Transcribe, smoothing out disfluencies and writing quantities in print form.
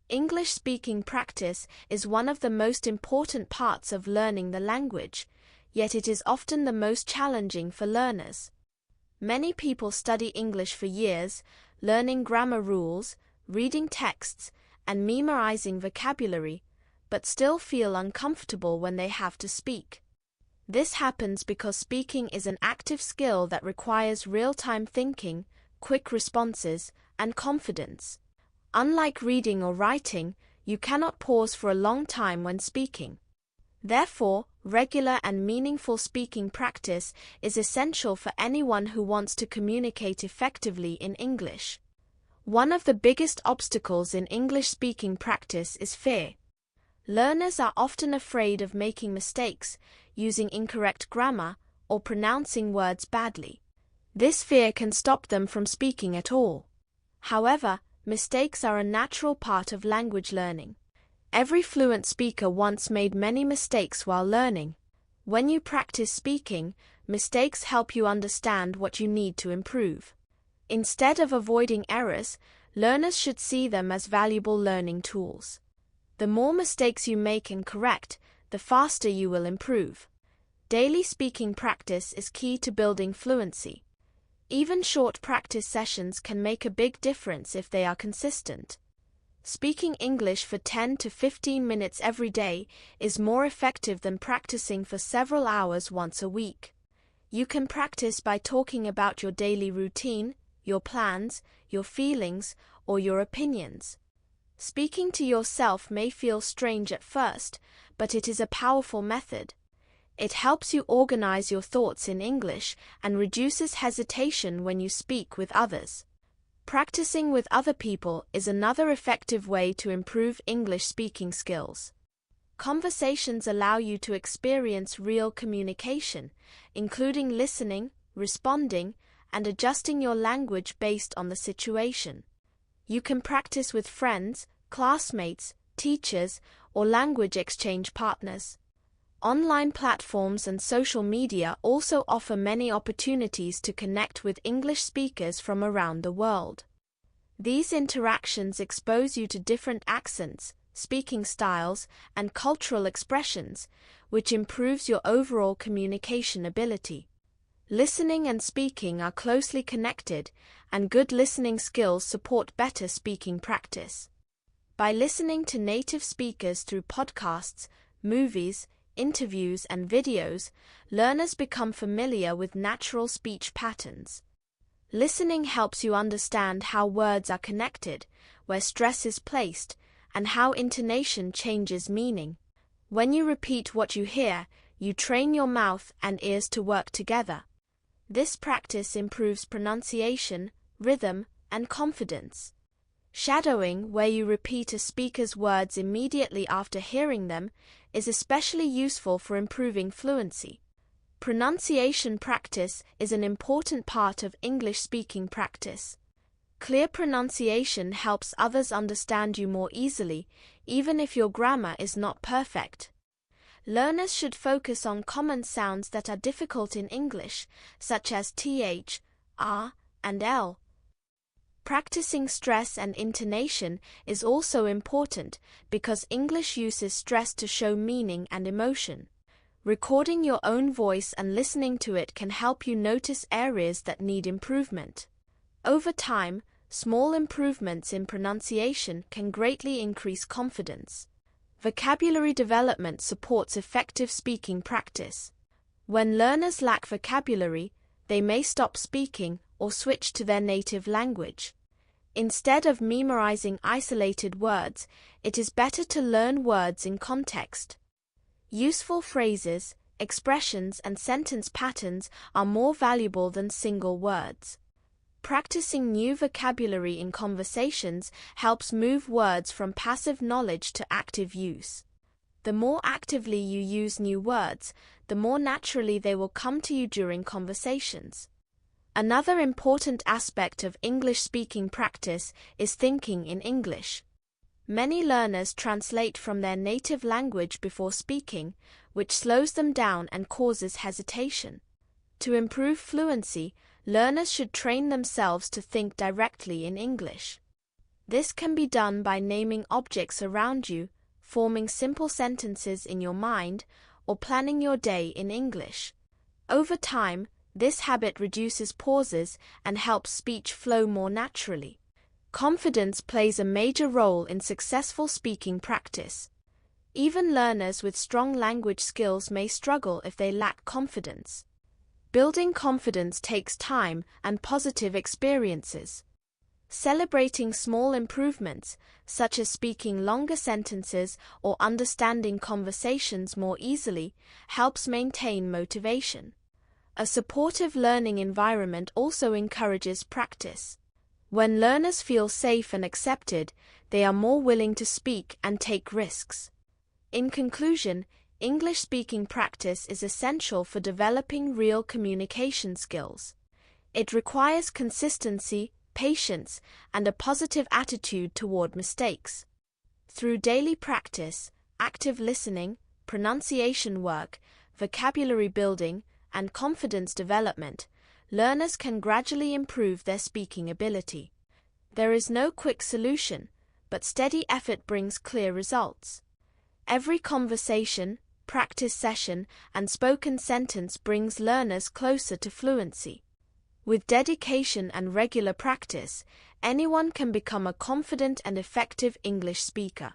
English speaking practice is one of the most important parts of learning the language, yet it is often the most challenging for learners. Many people study English for years, learning grammar rules, reading texts, and memorizing vocabulary, but still feel uncomfortable when they have to speak. This happens because speaking is an active skill that requires real-time thinking, quick responses, and confidence. Unlike reading or writing, you cannot pause for a long time when speaking. Therefore, regular and meaningful speaking practice is essential for anyone who wants to communicate effectively in English. One of the biggest obstacles in English speaking practice is fear. Learners are often afraid of making mistakes, using incorrect grammar, or pronouncing words badly. This fear can stop them from speaking at all. However, mistakes are a natural part of language learning. Every fluent speaker once made many mistakes while learning. When you practice speaking, mistakes help you understand what you need to improve. Instead of avoiding errors, learners should see them as valuable learning tools. The more mistakes you make and correct, the faster you will improve. Daily speaking practice is key to building fluency. Even short practice sessions can make a big difference if they are consistent. Speaking English for 10 to 15 minutes every day is more effective than practicing for several hours once a week. You can practice by talking about your daily routine, your plans, your feelings, or your opinions. Speaking to yourself may feel strange at first, but it is a powerful method. It helps you organize your thoughts in English and reduces hesitation when you speak with others. Practicing with other people is another effective way to improve English speaking skills. Conversations allow you to experience real communication, including listening, responding, and adjusting your language based on the situation. You can practice with friends, classmates, teachers, or language exchange partners. Online platforms and social media also offer many opportunities to connect with English speakers from around the world. These interactions expose you to different accents, speaking styles, and cultural expressions, which improves your overall communication ability. Listening and speaking are closely connected, and good listening skills support better speaking practice. By listening to native speakers through podcasts, movies, interviews, and videos, learners become familiar with natural speech patterns. Listening helps you understand how words are connected, where stress is placed, and how intonation changes meaning. When you repeat what you hear, you train your mouth and ears to work together. This practice improves pronunciation, rhythm, and confidence. Shadowing, where you repeat a speaker's words immediately after hearing them, is especially useful for improving fluency. Pronunciation practice is an important part of English speaking practice. Clear pronunciation helps others understand you more easily, even if your grammar is not perfect. Learners should focus on common sounds that are difficult in English, such as th, r, and l. Practicing stress and intonation is also important because English uses stress to show meaning and emotion. Recording your own voice and listening to it can help you notice areas that need improvement. Over time, small improvements in pronunciation can greatly increase confidence. Vocabulary development supports effective speaking practice. When learners lack vocabulary, they may stop speaking or switch to their native language. Instead of memorizing isolated words, it is better to learn words in context. Useful phrases, expressions, and sentence patterns are more valuable than single words. Practicing new vocabulary in conversations helps move words from passive knowledge to active use. The more actively you use new words, the more naturally they will come to you during conversations. Another important aspect of English speaking practice is thinking in English. Many learners translate from their native language before speaking, which slows them down and causes hesitation. To improve fluency, learners should train themselves to think directly in English. This can be done by naming objects around you, forming simple sentences in your mind, or planning your day in English. Over time, this habit reduces pauses and helps speech flow more naturally. Confidence plays a major role in successful speaking practice. Even learners with strong language skills may struggle if they lack confidence. Building confidence takes time and positive experiences. Celebrating small improvements, such as speaking longer sentences or understanding conversations more easily, helps maintain motivation. A supportive learning environment also encourages practice. When learners feel safe and accepted, they are more willing to speak and take risks. In conclusion, English speaking practice is essential for developing real communication skills. It requires consistency, patience, and a positive attitude toward mistakes. Through daily practice, active listening, pronunciation work, vocabulary building, and confidence development, learners can gradually improve their speaking ability. There is no quick solution, but steady effort brings clear results. Every conversation, practice session, and spoken sentence brings learners closer to fluency. With dedication and regular practice, anyone can become a confident and effective English speaker.